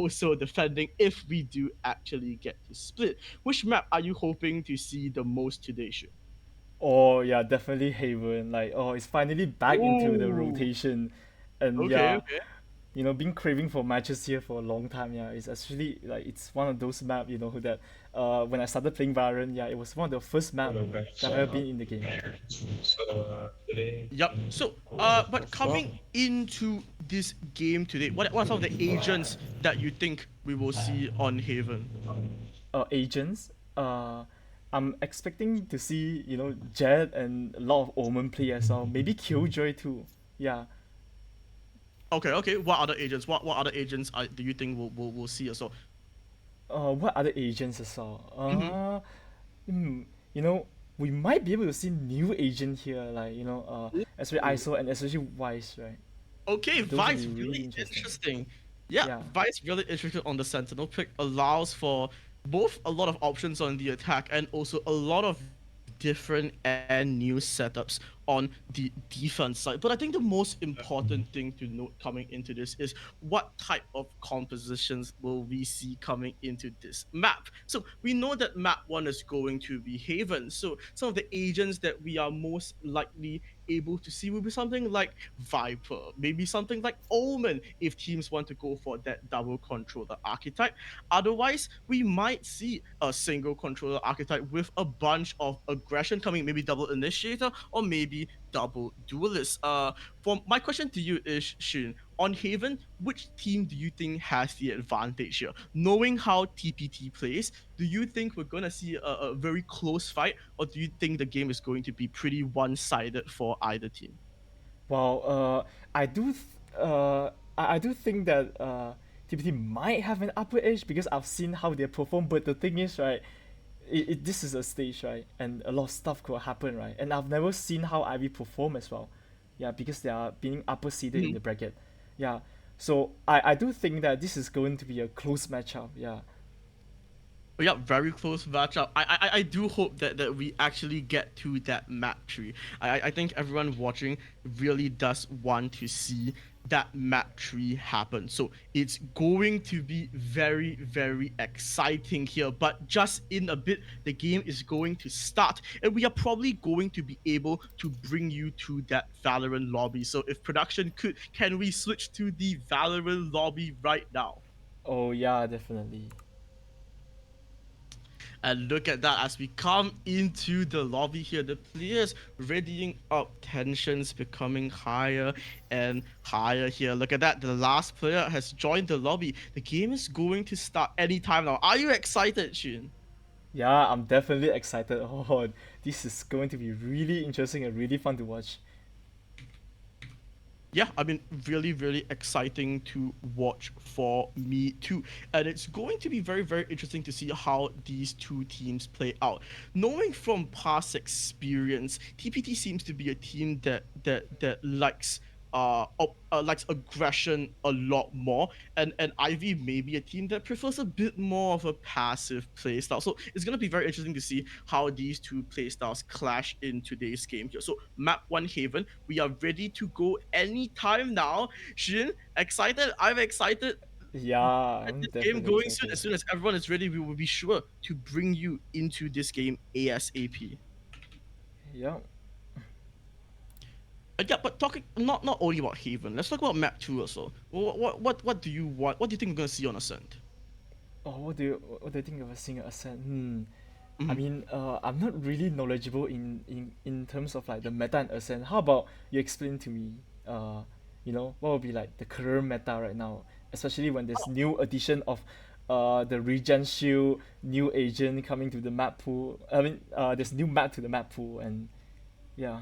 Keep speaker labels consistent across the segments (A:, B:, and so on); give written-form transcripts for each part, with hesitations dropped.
A: also defending if we do actually get to split. Which map are you hoping to see the most today, Shun?
B: Oh yeah, definitely Haven. Like, oh, it's finally back into the
A: Ooh,
B: rotation, and
A: okay,
B: yeah,
A: okay.
B: been craving for matches here for a long time. Yeah, it's actually like it's one of those map that when I started playing Valorant, yeah, it was one of the first map that I've ever been in the game.
A: Yep. So, but coming into this game today, what are some of the agents that you think we will see on Haven?
B: Agents. I'm expecting to see Jet and a lot of Omen play as well. Maybe Killjoy too. Yeah.
A: Okay, okay. What other agents? What other agents do you think we'll see as well?
B: What other agents as well?
A: Mm-hmm.
B: Hmm, you know, we might be able to see new agent here, like especially
A: Ooh.
B: ISO and especially Wise, right?
A: Okay,
B: Those would
A: Vice
B: be really
A: really
B: interesting.
A: interesting. Yeah,
B: Yeah.
A: Vice really interesting on the Sentinel pick allows for both a lot of options on the attack and also a lot of different and new setups on the defense side. But I think the most important thing to note coming into this is what type of compositions will we see coming into this map. So we know that map one is going to be Haven. So some of the agents that we are most likely able to see will be something like Viper, maybe something like Omen if teams want to go for that double controller archetype. Otherwise, we might see a single controller archetype with a bunch of aggression coming, maybe double initiator or maybe double duelist. For my question to you is Shin, on Haven, which team do you think has the advantage here? Knowing how TPT plays, do you think we're gonna see a very close fight, or do you think the game is going to be pretty one-sided for either team?
B: Well, I do, I do think that TPT might have an upper edge because I've seen how they perform. But the thing is, right, this is a stage, right, and a lot of stuff could happen, right, and I've never seen how Ivy perform as well. Yeah, because they are being upper seeded in
A: Mhm.
B: the bracket. Yeah, so I do think that this is going to be a close matchup. Yeah.
A: Yeah, very close matchup. I do hope that we actually get to that map tree. I think everyone watching really does want to see that map tree happen. So it's going to be very, very exciting here. But just in a bit, the game is going to start, and we are probably going to be able to bring you to that Valorant lobby. So if production could, can we switch to the Valorant lobby right now?
B: Oh yeah, definitely.
A: And look at that as we come into the lobby here, the players readying up, tensions becoming higher and higher here. Look at that, the last player has joined the lobby. The game is going to start anytime now. Are you excited, Shin?
B: Yeah, I'm definitely excited. Oh, this is going to be really interesting and really fun to watch.
A: Yeah, I mean, really, really exciting to watch for me too. And it's going to be very, very interesting to see how these two teams play out. Knowing from past experience, TPT seems to be a team that likes likes aggression a lot more, and Ivy may be a team that prefers a bit more of a passive play style. So it's gonna be very interesting to see how these two play styles clash in today's game here. So map one Haven, we are ready to go anytime now. Shin, excited? I'm excited.
B: Yeah,
A: Get
B: I'm
A: this game
B: definitely
A: going soon. As
B: excited.
A: soon as everyone is ready, we will be sure to bring you into this game ASAP.
B: Yeah.
A: Yeah, but talking not only about Haven, let's talk about map two also. What do you want? What do you think we're gonna see on Ascent?
B: Oh, what do you think of a singer ascent? I
A: Mhm.
B: mean, I'm not really knowledgeable in terms of like the meta and ascent. How about you explain to me? What would be like the current meta right now, especially when there's new addition of, the regen shield, new agent coming to the map pool. I mean, there's new map to the map pool, and yeah.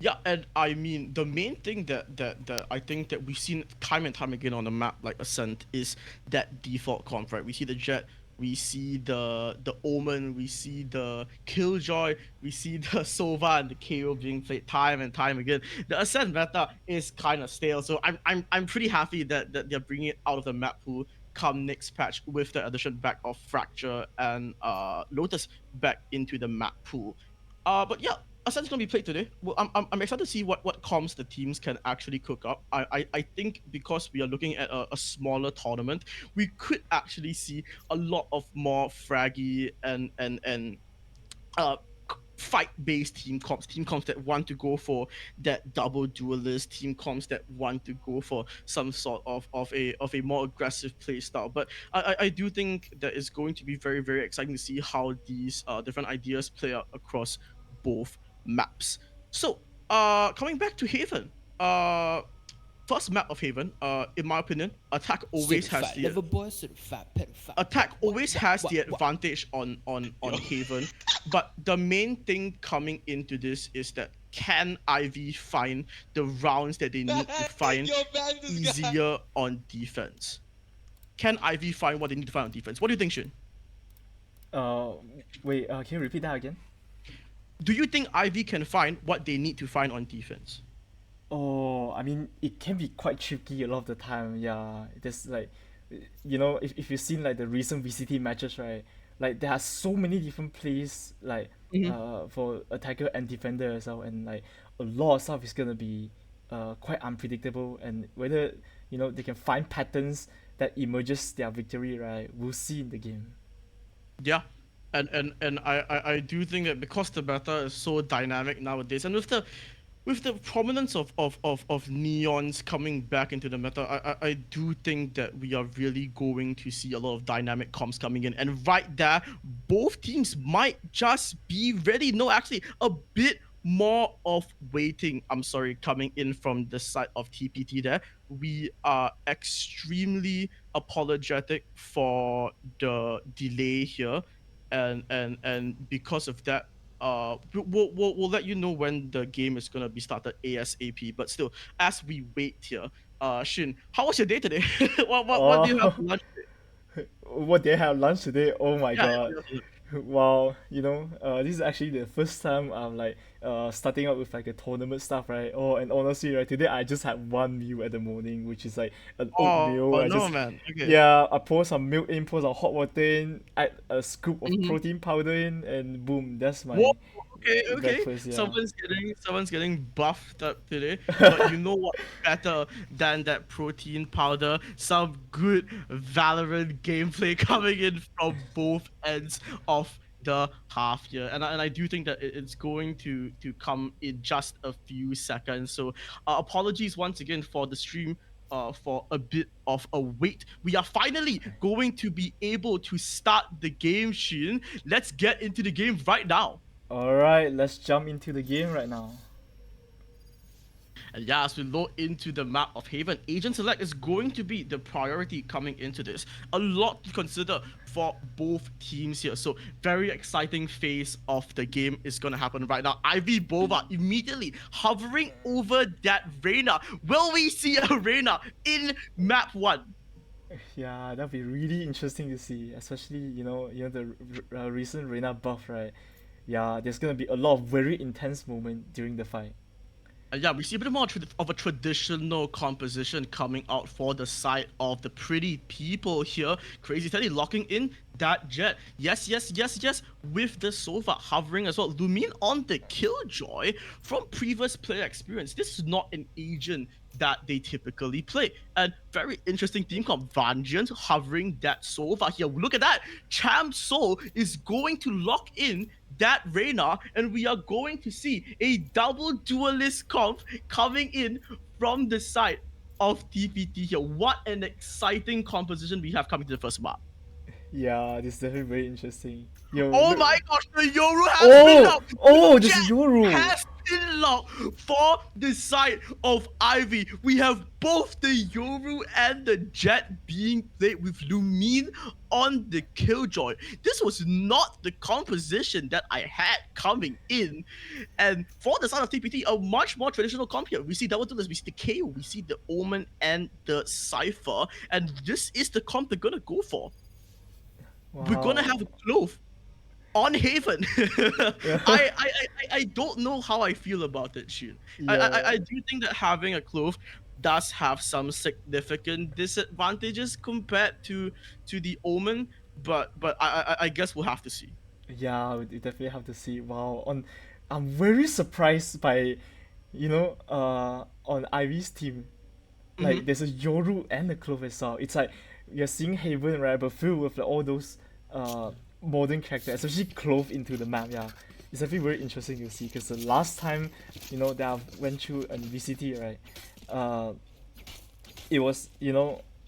A: Yeah, and I mean the main thing that I think that we've seen time and time again on the map like Ascent is that default comp, right? We see the Jet, we see the Omen, we see the Killjoy, we see the Sova and the KO being played time and time again. The Ascent meta is kind of stale, so I'm pretty happy that they're bringing it out of the map pool come next patch with the addition back of Fracture and Lotus back into the map pool. But yeah, Ascent's gonna be played today. Well, I'm excited to see what comms the teams can actually cook up. I think because we are looking at a smaller tournament, we could actually see a lot of more fraggy and uh fight-based team comps that want to go for that double duelist, team comps that want to go for some sort of a more aggressive play style. But I do think that it's going to be very exciting to see how these different ideas play out across both maps. So coming back to Haven, first map of Haven, in my opinion,
C: Certified lover boy, certified pedophile.
A: attack always has the
C: What?
A: advantage on
D: Yo.
A: Haven, but the main thing coming into this is that can Ivy find the rounds that they need to find
D: Yo, man, this guy.
A: easier on defense? Can Ivy find what they need to find on defense? What do you think, Shin?
B: Uh, Wait. Can you repeat that again?
A: Do you think Ivy can find what they need to find on defense?
B: Oh, I mean, it can be quite tricky a lot of the time. Yeah, there's like, if you've seen like the recent VCT matches, right? Like there are so many different plays, like
A: Mm-hmm.
B: for attacker and defender as well, and like a lot of stuff is gonna be quite unpredictable, and whether they can find patterns that emerges their victory, right? We'll see in the game.
A: Yeah, and I do think that because the meta is so dynamic nowadays, and with the prominence of neons coming back into the meta, I do think that we are really going to see a lot of dynamic comps coming in. And right there, both teams might just be ready. No, actually, a bit more of waiting. I'm sorry, coming in from the side of TPT there. We are extremely apologetic for the delay here. And because of that, we'll let you know when the game is gonna be started ASAP. But still, as we wait here, Shin, how was your day today? What do you have
B: Oh,
A: for lunch?
B: what did I have lunch today? Oh my
A: Yeah,
B: god.
A: yeah.
B: Wow, this is actually the first time I'm like starting out with like a tournament stuff, right? Oh, and honestly, right, today I just had one meal at the morning, which is like an oatmeal.
A: Oh
B: I
A: no,
B: just
A: man. Okay.
B: Yeah, I pour some milk in, pour some hot water in, add a scoop of
A: Mhm.
B: protein powder in, and boom, that's
A: Whoa.
B: my
A: Okay.
B: breakfast. Yeah.
A: Someone's getting buffed up today. But you know what? Better than that protein powder. Some good Valorant gameplay coming in from both ends of the half here, and I do think that it's going to come in just a few seconds. So apologies once again for the stream. For a bit of a wait, we are finally going to be able to start the game, Shin. Let's get into the game right now.
B: All right, let's jump into the game right now.
A: And yeah, as we load into the map of Haven, Agent Select is going to be the priority coming into this. A lot to consider for both teams here. So very exciting phase of the game is going to happen right now. Ivy Bova immediately hovering over that Reyna. Will we see a Reyna in map 1?
B: Yeah, that'd be really interesting to see, especially the recent Reina buff, right? Yeah, there's gonna be a lot of very intense moment during the fight.
A: Yeah, we see a bit more of a traditional composition coming out for the side of the pretty people here. Crazy Teddy locking in that jet. Yes. With the sofa hovering as well. Lumin on the Killjoy from previous player experience. This is not an agent that they typically play. And very interesting team comp. Vangeance hovering that sofa here. Look at that. Champ Soul is going to lock in that Reyna, and we are going to see a double duelist comp coming in from the side of TPT here. What an exciting composition we have coming to the first map.
B: Yeah, this is definitely very interesting. Yo,
A: Oh
B: look.
A: my gosh, the Yoru has been
B: Oh,
A: locked. The
B: oh, this is
A: Jet
B: Yoru.
A: has been locked for the side of Ivy. We have both the Yoru and the Jet being played with Lumine on the Killjoy. This was not the composition that I had coming in. And for the side of TPT, a much more traditional comp here. We see double duelist, we see the KO, we see the Omen and the Cypher. And this is the comp they're gonna go for. We're gonna
B: Wow.
A: have a Clove on Haven.
B: Yeah.
A: I don't know how I feel about it, Shun. I
B: Yeah.
A: do think that having a Clove does have some significant disadvantages compared to the Omen, but I guess we'll have to see.
B: Yeah, we definitely have to see. Wow. I'm very surprised by, on Ivy's team. Like there's a Yoru and a Clove as well. It's like you're seeing Haven, right, but filled with like, all those modern characters, especially Clove into the map. Yeah, it's actually very interesting to see because the last time, that I went through a VCT, right, it was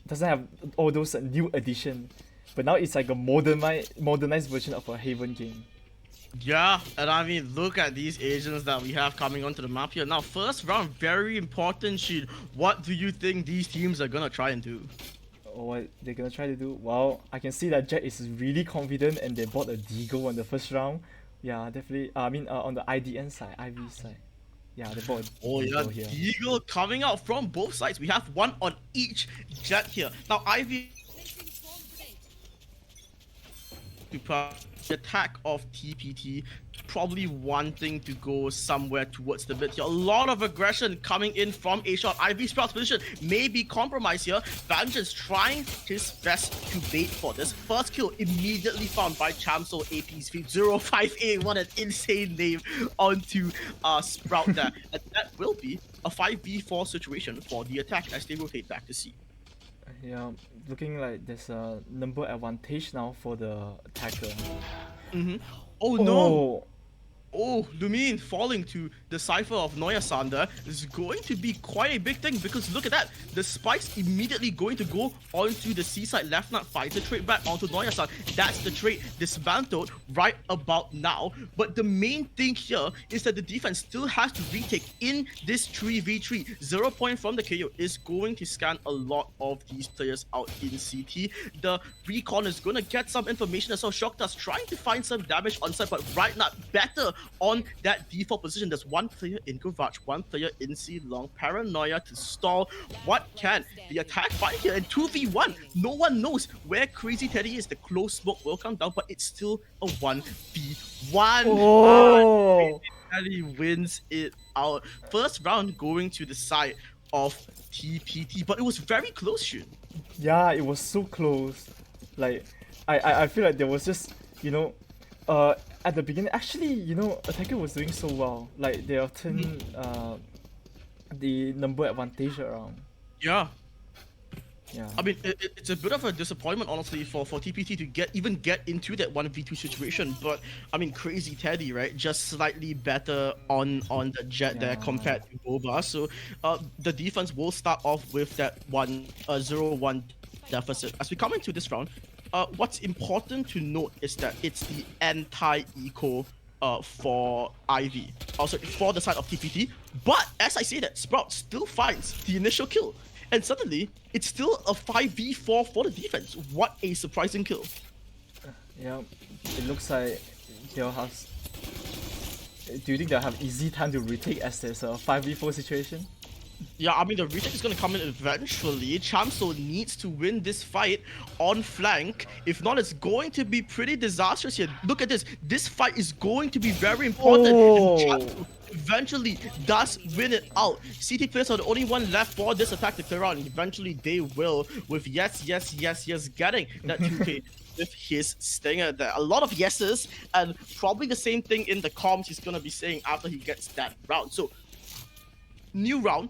B: doesn't have all those new addition, but now it's like a modernized version of a Haven game.
A: Yeah, and I mean, look at these agents that we have coming onto the map here. Now, first round, very important sheet. What do you think these teams are gonna try and do?
B: What they're gonna try to do? Well, I can see that Jet is really confident and they bought a Deagle on the first round. Yeah, definitely. I mean, on the IDN side, IV side. Yeah, they bought a Deagle here.
A: Deagle coming out from both sides. We have one on each Jet here. Now, Ivy to the attack of TPT, probably wanting to go somewhere towards the mid here. A lot of aggression coming in from A shot. IV Sprout's position may be compromised here. Vengeance trying his best to bait for this. First kill immediately found by Chamso AP's feet. 058, what an insane name onto Sprout there. And that will be a 5v4 situation for the attack as they rotate back to C.
B: Yeah, looking like there's a number advantage now for the attacker.
A: Oh no! Oh, Lumin falling to the Cypher of Noyasander is going to be quite a big thing because look at that. The spikes immediately going to go onto the seaside left nut fighter trade back onto Noyasan. That's the trade dismantled right about now. But the main thing here is that the defense still has to retake in this 3v3. 0 point from the KO is going to scan a lot of these players out in CT. The recon is going to get some information as well. Shockdust trying to find some damage on site, but right now better on that default position. There's one player in Garage, one player in C long. Paranoia to stall. What can the attack find here in 2v1? No one knows where Crazy Teddy is. The close smoke will come down, but it's still a 1v1.
B: Oh!
A: Crazy Teddy wins it out. First round going to the side of TPT, but it was very close, Shun.
B: Yeah, it was so close. Like, I feel like there was just, at the beginning, actually, attacker was doing so well. Like, they have turned the number advantage around.
A: Yeah.
B: Yeah.
A: I mean, it's a bit of a disappointment, honestly, for TPT to even get into that 1v2 situation. But I mean, Crazy Teddy, right? Just slightly better on the Jet there compared to Boba. So the defense will start off with that 0-1 deficit. As we come into this round, what's important to note is that it's the anti-eco for Ivy, also for the side of TPT. But as I say that, Sprout still finds the initial kill. And suddenly, it's still a 5v4 for the defense. What a surprising kill.
B: Yeah, it looks like they'll have... Do you think they'll have easy time to retake as there's a 5v4 situation?
A: Yeah, I mean, the retake is going to come in eventually. Chamso needs to win this fight on flank. If not, it's going to be pretty disastrous here. Look at this. This fight is going to be very important.
B: Oh.
A: Eventually does win it out. CT players are the only one left for this attack to clear out, and eventually they will, with yes getting that 2k with his stinger there. A lot of yeses, and probably the same thing in the comms he's gonna be saying after he gets that round. So new round,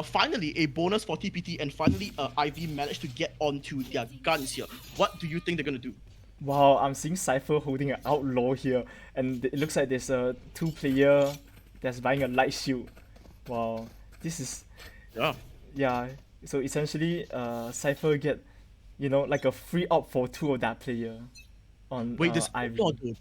A: finally a bonus for TPT, and finally IV managed to get onto their guns here. What do you think they're gonna do?
B: Wow, I'm seeing Cypher holding an outlaw here, and it looks like there's a 2-player that's buying a light shield. Wow, this is... Yeah, so essentially Cypher get, like a free up for 2 of that player on
A: this
B: Ivy.
A: outlaw, though.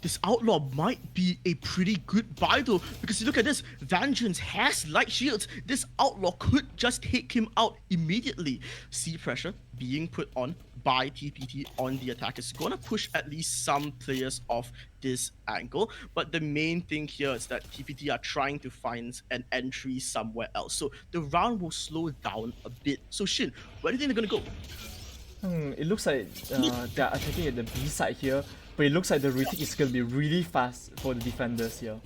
A: This outlaw might be a pretty good buy though, because you look at this, Vengeance has light shields. This outlaw could just take him out immediately. C pressure being put on by TPT on the attack is going to push at least some players off this angle, but the main thing here is that TPT are trying to find an entry somewhere else, so the round will slow down a bit. So Shin, where do you think they're going to go?
B: It looks like they're attacking at the B side here, but it looks like the retake is going to be really fast for the defenders here.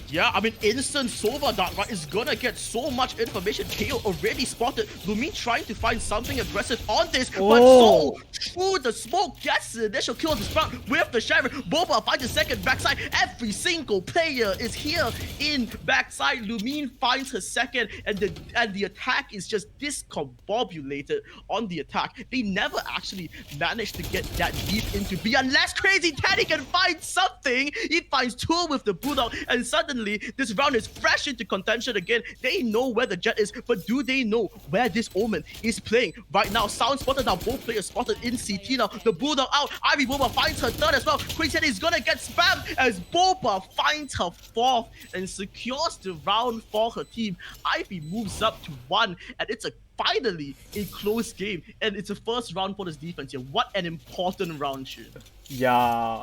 A: Yeah, I mean, instant Sova Dart, right, is gonna get so much information. KO already spotted. Lumin trying to find something aggressive on this, but so through the smoke, gets the initial kill to Sprout with the Sharon. Boba finds the second backside. Every single player is here in backside. Lumine finds her second, and the attack is just discombobulated on the attack. They never actually managed to get that deep into B unless Crazy Teddy can find something. He finds two with the Bulldog, and suddenly this round is fresh into contention again. They know where the Jet is, but do they know where this Omen is playing right now? Sound spotted now, both players spotted in CT now. The Bulldog out, Ivy Boba finds her third as well. Crazy Teddy is gonna get spammed as Boba finds her fourth and secures the round for her team. Ivy moves up to 1, and it's finally a close game, and it's a first round for this defense here. What an important round, Shun.
B: Yeah.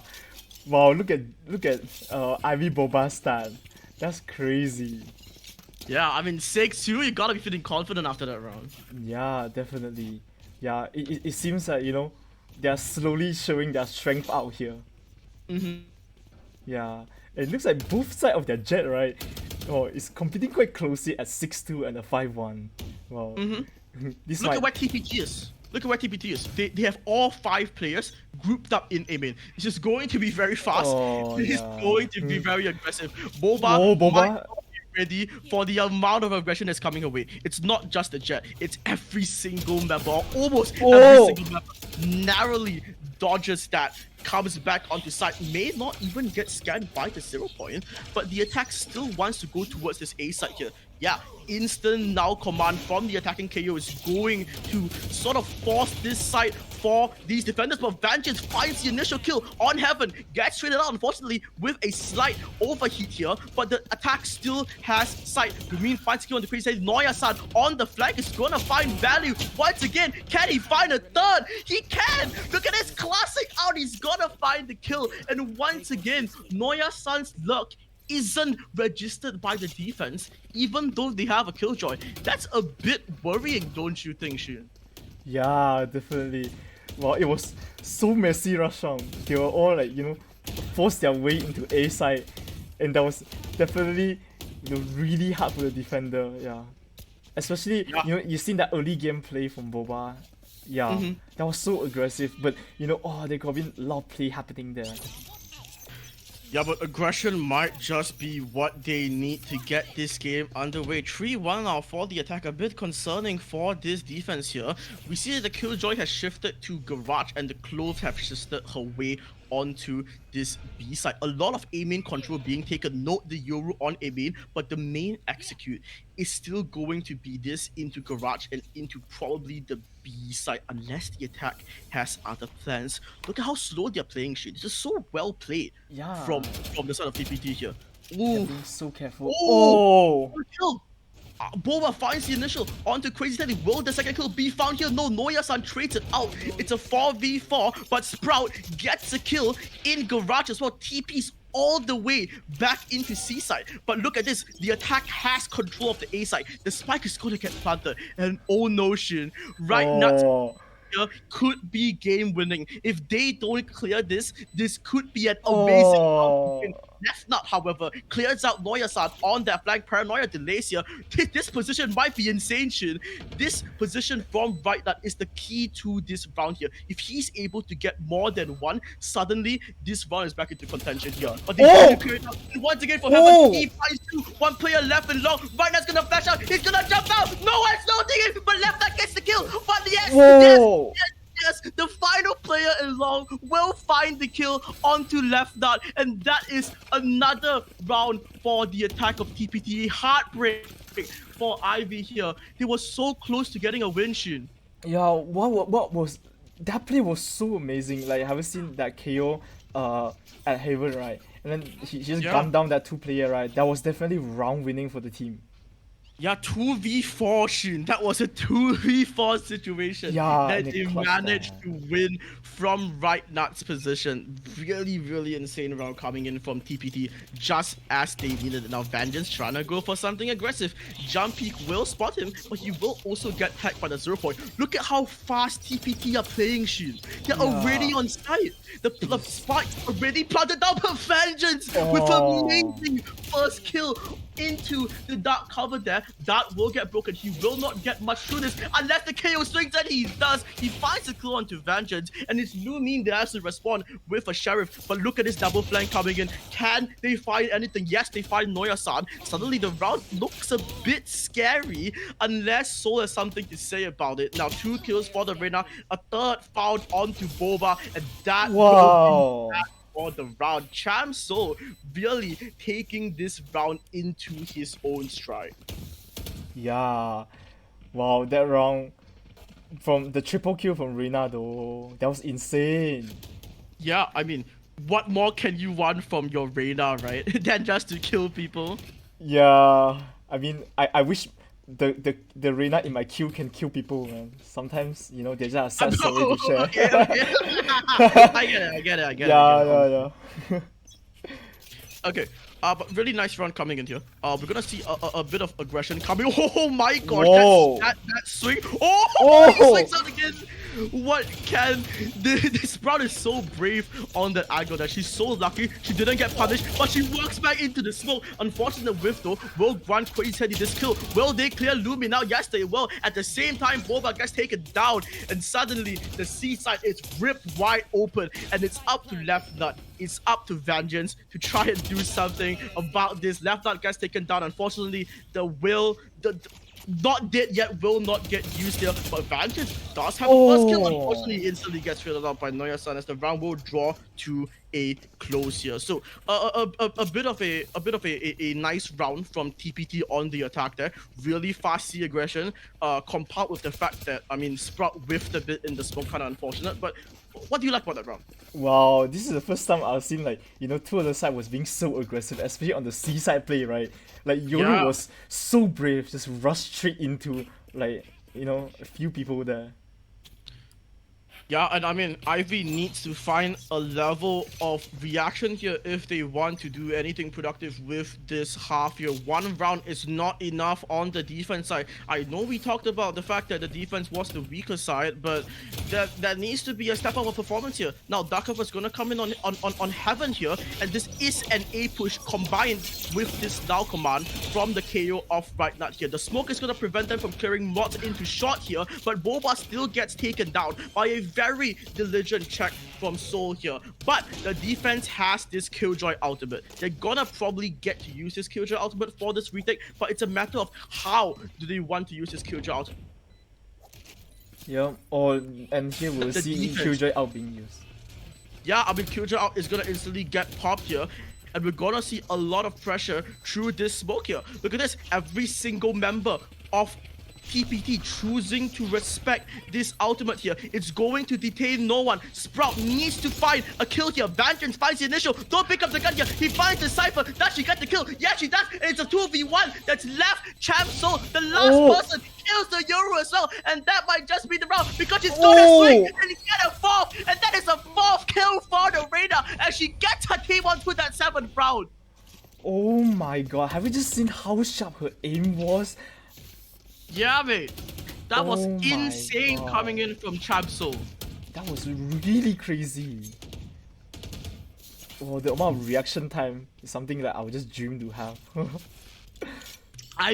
B: Wow, look at Ivy Boba's start. That's crazy.
A: Yeah, I mean 6-2, you gotta be feeling confident after that round.
B: Yeah, definitely. Yeah, it seems like, they're slowly showing their strength out here. Yeah, it looks like both sides of their Jet, right? Oh, it's competing quite closely at 6-2 and a 5-1. Wow.
A: Look at where TPT is. Look at where TPT is. They have all 5 players grouped up in A main. It's just going to be very fast. It's going to be very aggressive. Boba might not be ready for the amount of aggression that's coming away. It's not just the Jet. It's every single member, or almost every single member, narrowly dodges that, comes back onto site, may not even get scanned by the 0 point, but the attack still wants to go towards this A site here. Yeah, instant now command from the attacking KO is going to sort of force this site for these defenders, but Vengeance finds the initial kill on Heaven, gets traded out unfortunately with a slight overheat here, but the attack still has sight. Lumine finds kill on the Crazy Teddy. Noya-san on the flank is gonna find value once again. Can he find a third? He can! Look at this classic out, he's gonna find the kill, and once again, Noya-san's luck isn't registered by the defense, even though they have a killjoy. That's a bit worrying, don't you think, Shun?
B: Yeah, definitely. Well, it was so messy rush round. They were all like, forced their way into A side, and that was definitely really hard for the defender. Yeah, especially you seen that early gameplay from Boba. Yeah, that was so aggressive. But there could have been a lot of play happening there.
A: Yeah, but aggression might just be what they need to get this game underway. 3-1 now for the attack. A bit concerning for this defense here. We see that the Killjoy has shifted to Garage and the Clove have shifted her way onto this B side. A lot of A main control being taken. Note the Yoru on A main, but the main execute is still going to be this into Garage and into probably the B side unless the attack has other plans. Look at how slow they're playing shit. This is so well played from the side of TPT here. Ooh.
B: Being so careful.
A: Oh! Kill. Boba finds the initial onto Crazy Teddy. Will the second kill be found here? No, Noya-san trades it out. It's a 4v4, but Sprout gets a kill in Garage as well. TP's all the way back into C side. But look at this. The attack has control of the A side. The spike is going to get planted. And oh no, Shin. Right now could be game winning. If they don't clear this, this could be an amazing Left nut, however, clears out Noya-san on that flank. Paranoia delays here. This position might be insane, Shin. This position from right nut is the key to this round here. If he's able to get more than one, suddenly this round is back into contention here. But they need to clear it out. And once again for Heaven, he finds 2. One player left and long. Right nut's gonna flash out. He's gonna jump out. No one's noting it, but left nut gets the kill. But yes, the final player in long will find the kill onto left nut, and that is another round for the attack of TPT. Heartbreak for Ivy here. They were so close to getting a win, Shin.
B: Yeah, what was that play was so amazing. Like, have you seen that KO at Haven, right? And then he just gunned down that 2-player, right? That was definitely round winning for the team.
A: Yeah, 2v4, Shin. That was a 2v4 situation that they managed to win from right nut's position. Really, really insane round coming in from TPT just as they needed it. Now Vengeance trying to go for something aggressive. Jump Peak will spot him, but he will also get tagged by the 0 point. Look at how fast TPT are playing, Shin. They're already on site. The spike already planted down, but Vengeance with amazing first kill into the dark cover there. That will get broken. He will not get much through this unless the KO swings, and he does. He finds a clue onto Vengeance, and it's Lumine that has to respond with a Sheriff. But look at this double flank coming in. Can they find anything? Yes, they find Noya-san. Suddenly the round looks a bit scary unless Soul has something to say about it. Now 2 kills for the Reyna, a third found onto Boba, and that will be that for the round. Cham Soul really taking this round into his own stride.
B: Yeah. Wow, that round from the triple kill from Reyna though, that was insane.
A: Yeah, I mean, what more can you want from your Reyna, right? than just to kill people?
B: Yeah, I mean, I wish the Reyna in my queue can kill people, man. Sometimes, you know, they just sad story to share.
A: Okay. I get it.
B: Yeah.
A: Okay, but really nice run coming in here. We're gonna see a bit of aggression coming. Oh my god,
B: Whoa.
A: that swing. Oh, he swings out again. What can this Sprout is so brave on that angle that she's so lucky she didn't get punished, but she walks back into the smoke. Unfortunate whiff though. Will grant Crazy Teddy this kill? Will they clear Lumi now? Yes, they will. At the same time, Boba gets taken down, and suddenly the seaside is ripped wide open, and it's up to Left Nut. It's up to Vengeance to try and do something about this. Left Nut gets taken down. Unfortunately, the not dead yet will not get used here, but Vengeance does have the first kill. Unfortunately, he instantly gets filled out by Noya-san as the round will draw to a close here. So a bit of a nice round from TPT on the attack there. Really fast C aggression, compound with the fact that, I mean, Sprout whiffed a bit in the smoke, kind of unfortunate. But what do you like about that round?
B: Wow, this is the first time I've seen, like, you know, two other side was being so aggressive, especially on the C side play, right? Like, Yoru was so brave, just rushed straight into, like, you know, a few people there.
A: Yeah, and I mean, Ivy needs to find a level of reaction here if they want to do anything productive with this half here. One round is not enough on the defense side. I know we talked about the fact that the defense was the weaker side, but that needs to be a step up of performance here. Now, Darkover is going to come in on Heaven here, and this is an A push combined with this now command from the KO of Right Nut here. The smoke is going to prevent them from clearing mods into shot here, but Boba still gets taken down by a very diligent check from Soul here. But the defense has this Killjoy ultimate. They're gonna probably get to use this Killjoy ultimate for this retake, but it's a matter of how do they want to use this Killjoy ultimate.
B: Yeah, and here we'll see Killjoy out being used.
A: Yeah, I mean, Killjoy out is gonna instantly get popped here, and we're gonna see a lot of pressure through this smoke here. Look at this, every single member of TPT choosing to respect this ultimate here. It's going to detain no one. Sprout needs to find a kill here. Vengeance finds the initial. Don't pick up the gun here. He finds the Cypher. Does she get the kill? Yeah, she does. And it's a 2v1 that's left. Cham Soul, the last person, kills the Yoru as well. And that might just be the round because she's gonna swing and get a fourth. And that is a fourth kill for the Reyna as she gets her team onto that 7th round.
B: Oh my god, have you just seen how sharp her aim was?
A: Yeah, mate. That was insane coming in from Cham Soul.
B: That was really crazy. Oh, the amount of reaction time is something that I would just dream to have.
A: I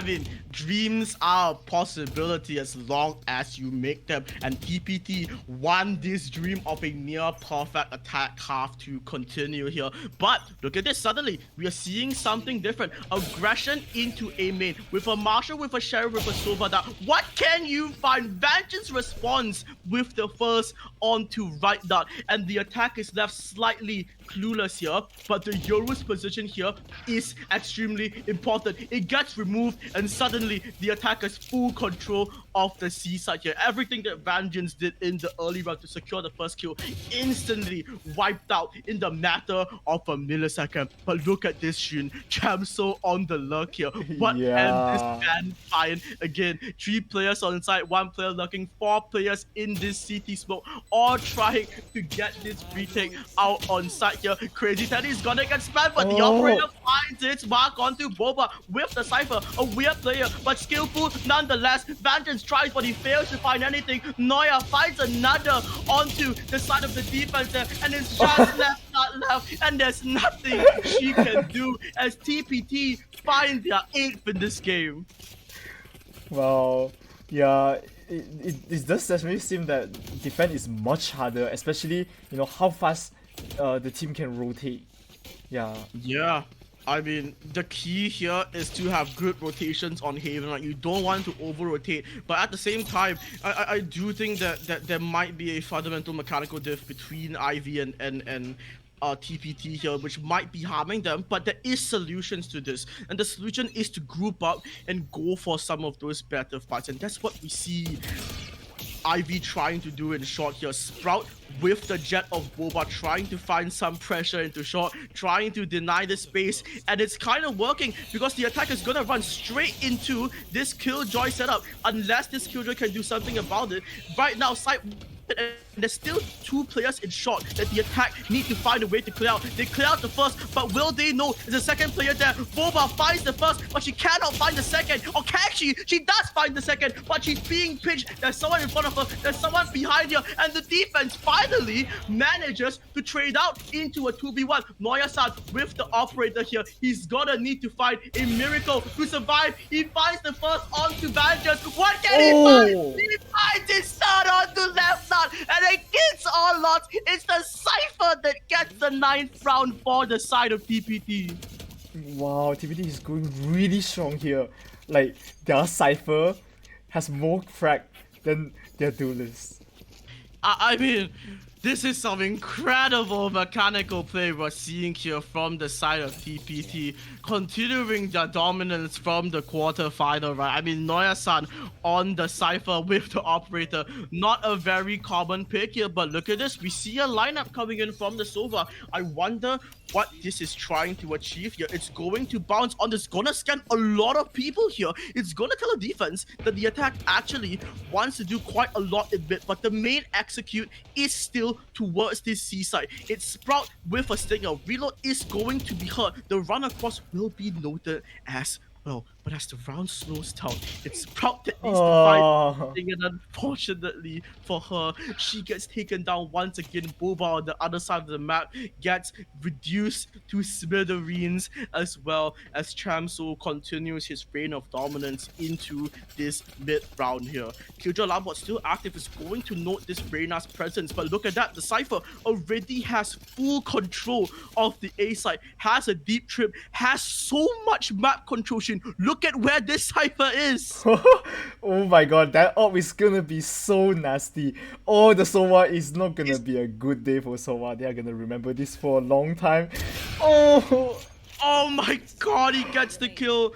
A: mean, dreams are a possibility as long as you make them. And TPT want this dream of a near perfect attack half to continue here. But look at this, suddenly we are seeing something different. Aggression into a main with a Marshal, with a Sheriff, with a Sovada. What can you find? Vengeance responds with the first onto Right Nut, and the attack is left slightly clueless here, but the Yoru's position here is extremely important. It gets removed, and suddenly the attack has full control of the seaside here. Everything that Vengeance did in the early round to secure the first kill instantly wiped out in the matter of a millisecond. But look at this, Shun. Cham Soul on the lurk here. What can this man find? Again, 3 players on site, 1 player lurking, 4 players in this CT smoke, all trying to get this retake out on site here. Crazy Teddy is gonna get spammed, but the operator finds its mark onto Boba with the Cypher. A weird player, but skillful nonetheless. Vengeance tries, but he fails to find anything. Noya finds another onto the side of the defense there, and it's just left shot left, and there's nothing she can do as TPT find their 8th in this game.
B: Well, yeah, it does definitely seem that defense is much harder, especially how fast the team can rotate. Yeah.
A: Yeah. I mean, the key here is to have good rotations on Haven. Like, you don't want to over-rotate, but at the same time, I do think that there might be a fundamental mechanical diff between Ivy and TPT here, which might be harming them, but there is solutions to this, and the solution is to group up and go for some of those better fights, and that's what we see Ivy trying to do in short here. Sprout with the jet of Boba trying to find some pressure into short, trying to deny the space, and it's kind of working because the attack is gonna run straight into this Killjoy setup unless this Killjoy can do something about it. Right now, side and there's still 2 players in short that the attack need to find a way to clear out. They clear out the first, but will they know there's a second player there? Boba finds the first, but she cannot find the second. Or can she? She does find the second, but she's being pinched. There's someone in front of her, there's someone behind her, and the defense finally manages to trade out into a 2v1. Noya-san with the operator here. He's gonna need to find a miracle to survive. He finds the first onto Vangeance. What can he find? He finds his son onto left side, and against all odds, it's the Cypher that gets the 9th round for the side of TPT.
B: Wow, TPT is going really strong here. Like, their Cypher has more frag than their duelist.
A: I mean, this is some incredible mechanical play we're seeing here from the side of TPT, continuing their dominance from the quarterfinal, right? I mean, Noya-san on the Cypher with the operator, not a very common pick here, but look at this. We see a lineup coming in from the Sova. I wonder what this is trying to achieve here. It's going to bounce on this, gonna scan a lot of people here. It's gonna tell the defense that the attack actually wants to do quite a lot in mid, but the main execute is still towards this seaside. It's Sprout with a stinger. Reload is going to be hurt. The run across will be noted as well, but as the round slows down, it's Sprout that needs to fight something, and unfortunately for her, she gets taken down once again. Boba on the other side of the map gets reduced to smithereens, as well as Chamso continues his reign of dominance into this mid-round here. Killjoy Lambot still active, is going to note this Reyna's presence, but look at that, the Cypher already has full control of the A side, has a deep trip, has so much map control. Look at where this Cypher is.
B: Oh my god, that orb is gonna be so nasty. Oh, the Sova is not gonna be a good day for Sova. They are gonna remember this for a long time.
A: Oh my god, he gets the kill.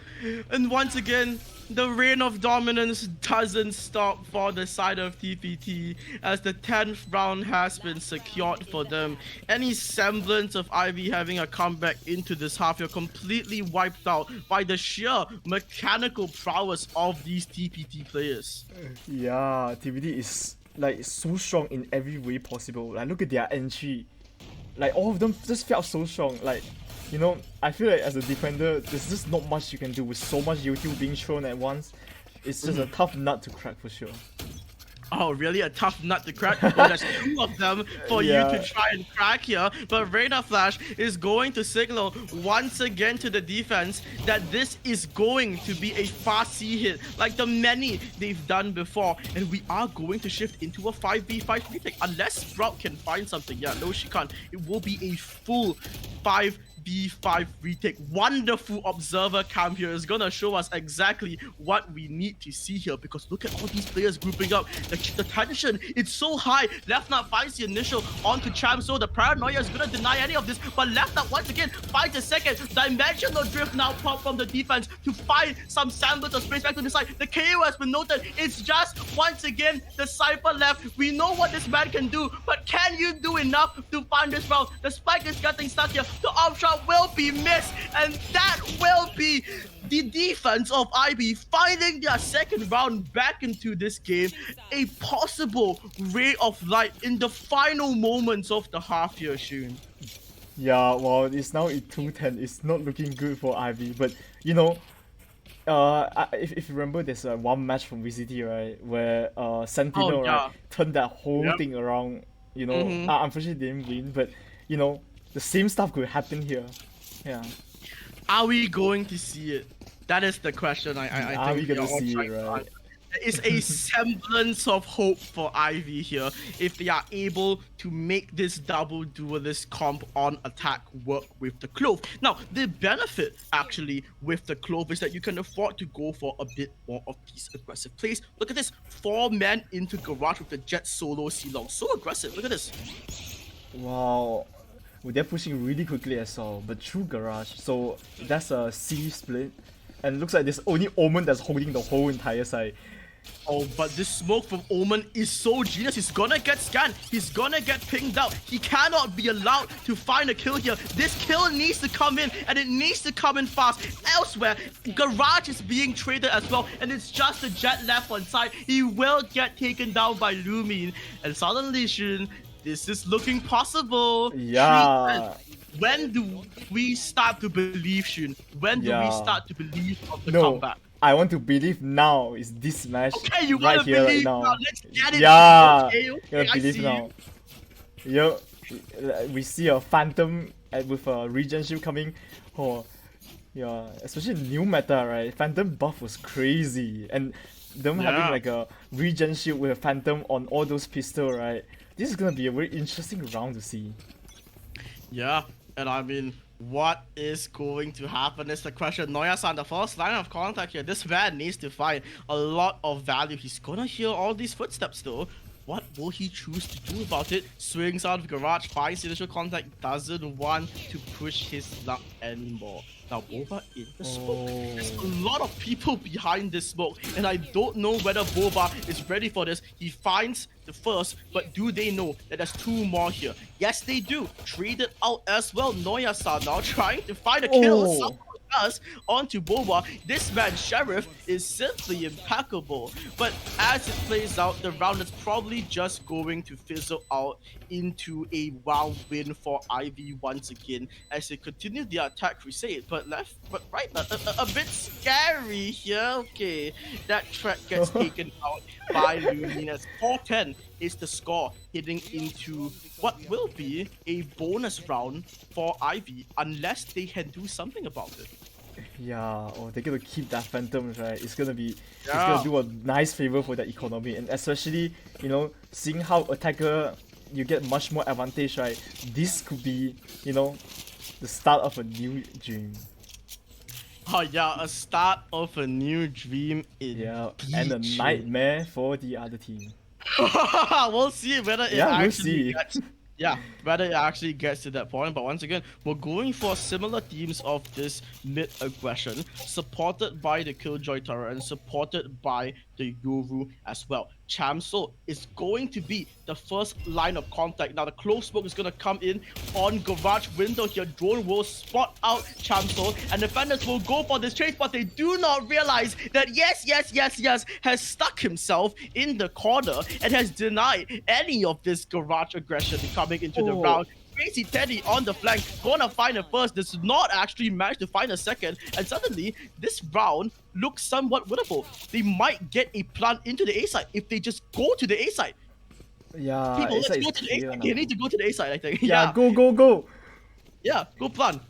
A: And once again, the reign of dominance doesn't stop for the side of TPT, as the 10th round has been secured for them. Any semblance of Ivy having a comeback into this half, you're completely wiped out by the sheer mechanical prowess of these TPT players.
B: Yeah, TPT is like so strong in every way possible. Like, look at their entry. Like, all of them just felt so strong. Like, I feel like as a defender, there's just not much you can do with so much UQ being thrown at once. It's just a tough nut to crack for sure.
A: Oh, really? A tough nut to crack? Oh, there's 2 of them for you to try and crack here. But Reyna Flash is going to signal once again to the defense that this is going to be a fast C hit, like the many they've done before. And we are going to shift into a 5v5 retake. Unless Sprout can find something. Yeah, no, she can't. It will be a full 5v5 retake. Wonderful observer cam here is gonna show us exactly what we need to see here, because look at all these players grouping up. The tension, it's so high. Left Nut finds the initial onto Cham, so the paranoia is gonna deny any of this, but Left Nut once again finds a second. Dimensional drift now pop from the defense to find some semblance of space back to the side. The KO has been noted. It's just once again the Cypher left. We know what this man can do, but can you do enough to find this round? The spike is getting stuck here. The option will be missed, and that will be the defense of IB finding their second round back into this game. A possible ray of light in the final moments of the half here, Shun.
B: Yeah, well, it's now at 2-10. It's not looking good for IB, but if you remember, there's one match from VCT, right, where Sentinel right, turned that whole thing around. Unfortunately they didn't win, but the same stuff could happen here. Yeah.
A: Are we going to see it? That is the question I
B: Are
A: think
B: we gonna
A: are all
B: see
A: trying
B: it,
A: to
B: right?
A: answer. There is a semblance of hope for Ivy here if they are able to make this double duelist comp on attack work with the Clove. Now, the benefit actually with the Clove is that you can afford to go for a bit more of these aggressive plays. Look at this, 4 men into Garage with the Jet solo C-Long. So aggressive, look at this.
B: Wow. Well, they're pushing really quickly as well, but through Garage. So that's a C split. And looks like there's only Omen that's holding the whole entire side.
A: Oh, but this smoke from Omen is so genius. He's gonna get scanned. He's gonna get pinged out. He cannot be allowed to find a kill here. This kill needs to come in, and it needs to come in fast. Elsewhere, Garage is being traded as well, and it's just the Jet left on side. He will get taken down by Lumin. And suddenly, Shun, this is looking possible.
B: Yeah.
A: When do we start to believe, Shun? When do we
B: Yeah.
A: start to believe of the
B: No,
A: comeback?
B: I want to believe now is this match
A: Okay, you
B: right
A: wanna
B: here, right
A: believe
B: now.
A: now. Let's get it.
B: Yeah,
A: Okay,
B: gonna
A: I
B: believe
A: see
B: now. Yo, we see a Phantom with a regen shield coming. Oh, yeah, especially new meta, right? Phantom buff was crazy, and them having
A: Yeah.
B: like a regen shield with a Phantom on all those pistol, right? This is gonna be a very interesting round to see.
A: Yeah, and I mean, what is going to happen is the question. Noya-san, the first line of contact here. This man needs to find a lot of value. He's gonna hear all these footsteps though. What will he choose to do about it? Swings out of Garage, finds initial contact, doesn't want to push his luck anymore. Now, Boba in the smoke. There's a lot of people behind this smoke, and I don't know whether Boba is ready for this. He finds the first, but do they know that there's 2 more here? Yes, they do. Traded out as well. Noya-san now trying to find a kill.
B: Oh.
A: Someone does onto Boba. This man, Sheriff, is simply impeccable. But as it plays out, the round is probably just going to fizzle out into a wow win for Ivy once again as they continue their attack crusade. But right, a bit scary here. Okay, that track gets taken out by Luminous. 4-10 is the score heading into what will be a bonus round for Ivy unless they can do something about it.
B: Yeah, oh, they're gonna keep that Phantoms, right? It's gonna be, it's
A: Yeah.
B: gonna do a nice favor for the economy, and especially, you know, seeing how attacker you get much more advantage, right? This could be, you know, the start of a new dream.
A: Oh yeah, a start of a new dream in
B: Yeah, and a nightmare for the other team.
A: We'll see whether it
B: Yeah, we'll
A: actually
B: see.
A: gets. Yeah, whether it actually gets to that point. But once again, we're going for similar themes of this mid aggression, supported by the Killjoy Turret and supported by the Yoru as well. Chamso is going to be the first line of contact. Now the close smoke is going to come in on Garage window here. Drone will spot out Chamso, and defenders will go for this chase, but they do not realize that yes has stuck himself in the corner and has denied any of this Garage aggression coming into the round. Crazy Teddy on the flank, gonna find a first, does not actually manage to find a second, and suddenly this round looks somewhat winnable. They might get a plant into the A side if they just go to the A side.
B: Yeah,
A: People,
B: it's
A: let's
B: like
A: go
B: it's
A: to the A
B: clear
A: side.
B: now.
A: They need to go to the A side, I think.
B: Yeah, go!
A: Yeah, go plant.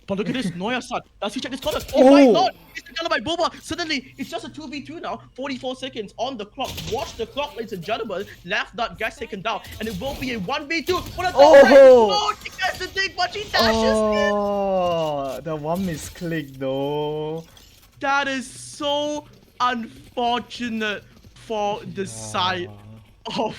A: But look at this, Noya-san. Does he check his corner? Oh my god! It's taken by Boba. Suddenly, it's just a 2v2 now. 44 seconds on the clock. Watch the clock, ladies and gentlemen. Left dot gets taken down. And it will be a 1v2. What a
B: Oh!
A: He gets the thing, but he dashes in.
B: Oh, the one misclick though.
A: That is so unfortunate for the side of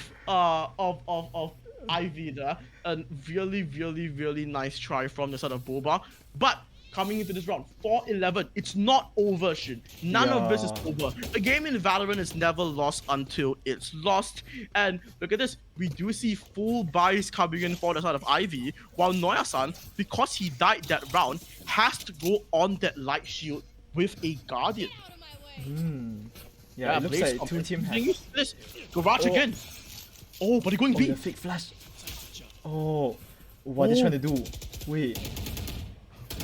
A: Ivy there. And really nice try from the side of Boba. But coming into this round, 4-11, it's not over, Shin. None of this is over. A game in Valorant is never lost until it's lost. And look at this, we do see full buys coming in for the side of Ivy, while Noya-san, because he died that round, has to go on that light shield with a Guardian.
B: Yeah, it looks
A: Blaze
B: like two team
A: Thing
B: have.
A: is this, Garage again. Oh, but they're going B.
B: The fake flash. Oh, what are they trying to do? Wait.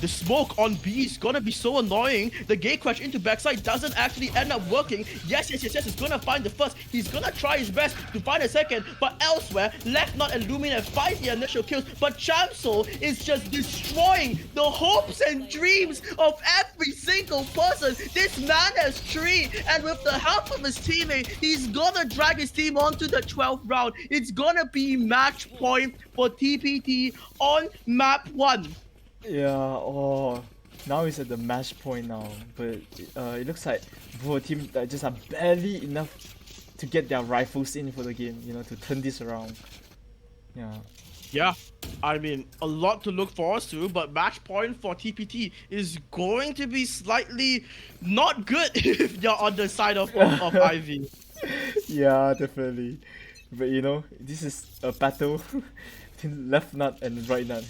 A: The smoke on B is gonna be so annoying. The gate crash into backside doesn't actually end up working. Yes, he's gonna find the first. He's gonna try his best to find a second, but elsewhere, Left Not and Lumineth find the initial kills, but Chamso is just destroying the hopes and dreams of every single person. This man has 3, and with the help of his teammate, he's gonna drag his team onto the 12th round. It's gonna be match point for TPT on map 1.
B: Yeah, oh, now it's at the match point now, but it looks like both team just are barely enough to get their rifles in for the game, to turn this around. Yeah.
A: Yeah, I mean, a lot to look forward to, but match point for TPT is going to be slightly not good if you're on the side of Ivy.
B: Yeah, definitely. But this is a battle between left nut and right nut.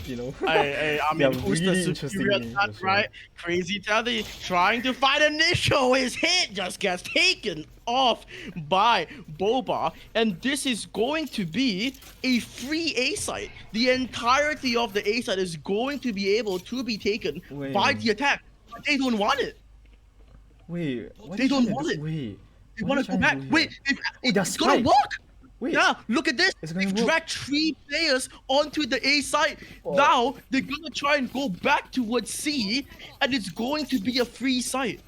A: I mean,
B: Yeah,
A: who's
B: really
A: the
B: interesting
A: superior
B: game
A: nut,
B: also.
A: right? Crazy Teddy trying to find initial. His hit just gets taken off by Boba, and this is going to be a free A site. The entirety of the A site is going to be able to be taken by the attack, but they don't want it.
B: Wait, what
A: They
B: are
A: don't
B: trying
A: want
B: do?
A: it.
B: Wait,
A: They
B: what are
A: want to go
B: trying
A: back.
B: do here?
A: Wait,
B: they're
A: it's gonna
B: spiked.
A: work.
B: Wait,
A: Yeah, look at this.
B: It's gonna
A: They've
B: work.
A: dragged 3 players onto the A site.
B: Oh.
A: Now they're gonna try and go back towards C, and it's going to be a free site.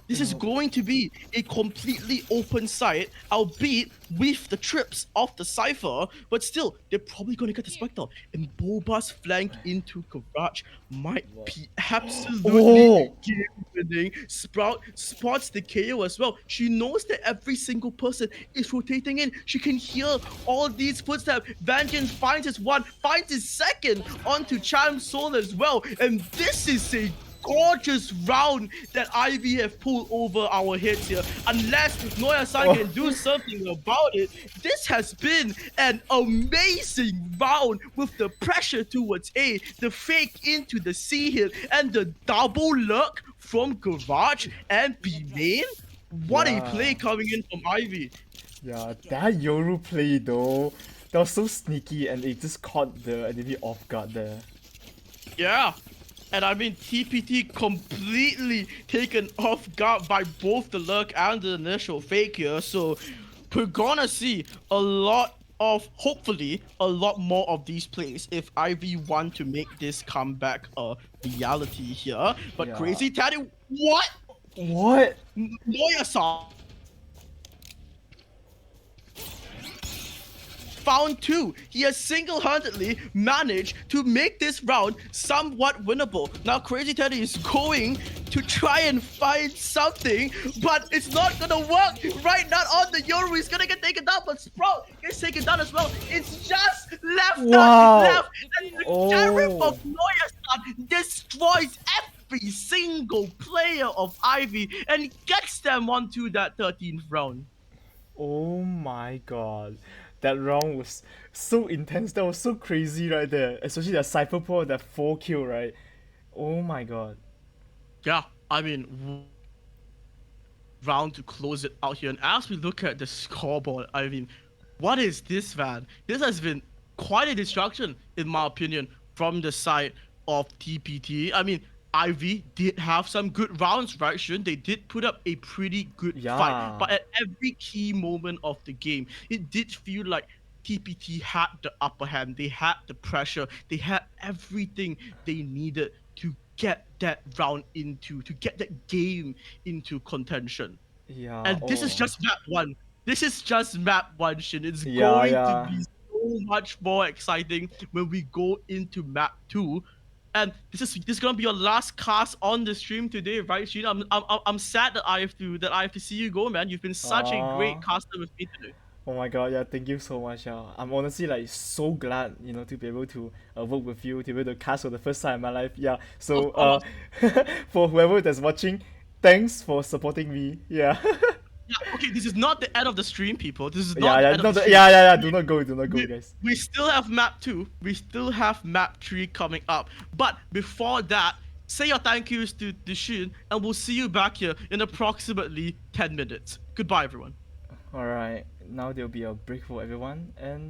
A: This is going to be a completely open site, albeit with the trips of the Cypher, but still, they're probably going to get the Spectre. And Boba's flank into Garage might be absolutely game-winning. Sprout spots the KO as well. She knows that every single person is rotating in. She can hear all these footsteps. Vengeance finds his one, finds his second onto Cham Soul as well. And this is a gorgeous round that Ivy have pulled over our heads here. Unless Noya-san can do something about it, this has been an amazing round with the pressure towards A, the fake into the C hit, and the double lurk from Garage and B main. What a play coming in from Ivy.
B: Yeah, that Yoru play though, that was so sneaky and it just caught the enemy off guard there.
A: Yeah. And I mean, TPT completely taken off guard by both the lurk and the initial fake here. So we're gonna see a lot of, hopefully, a lot more of these plays if Ivy want to make this comeback a reality here. But
B: Yeah.
A: Crazy Teddy, what?
B: What?
A: Noya-san found 2. He has single-handedly managed to make this round somewhat winnable. Now Crazy Teddy is going to try and find something, but it's not gonna work. Right now on the Yoru, he's gonna get taken down, but Sprout gets taken down as well. It's just left. And the sheriff of Noya-san destroys every single player of Ivy and gets them onto that 13th round.
B: Oh my god. That round was so intense. That was so crazy right there. Especially that Cypher Pro, that 4 kill, right? Oh my god.
A: Yeah, I mean, round to close it out here. And as we look at the scoreboard, I mean, what is this, man? This has been quite a distraction, in my opinion, from the side of TPT. I mean, Ivy did have some good rounds, right, Shun? They did put up a pretty good fight. But at every key moment of the game, it did feel like TPT had the upper hand. They had the pressure. They had everything they needed to get that round into, to get that game into contention.
B: Yeah.
A: And this is just map 1. This is just map 1, Shin. It's going to be so much more exciting when we go into map 2. And this is gonna be your last cast on the stream today, right, Shin? I'm sad that I have to see you go, man. You've been such a great caster with me today.
B: Oh my god, yeah, thank you so much. I'm honestly like so glad, to be able to work with you, to be able to cast for the first time in my life. Yeah. So for whoever that's watching, thanks for supporting me. Yeah.
A: Yeah, okay, this is not the end of the stream, people. This is not the end of the stream.
B: Yeah. Do not go, guys.
A: We still have map 2. We still have map 3 coming up. But before that, say your thank yous to Shin, and we'll see you back here in approximately 10 minutes. Goodbye, everyone.
B: Alright, now there'll be a break for everyone, and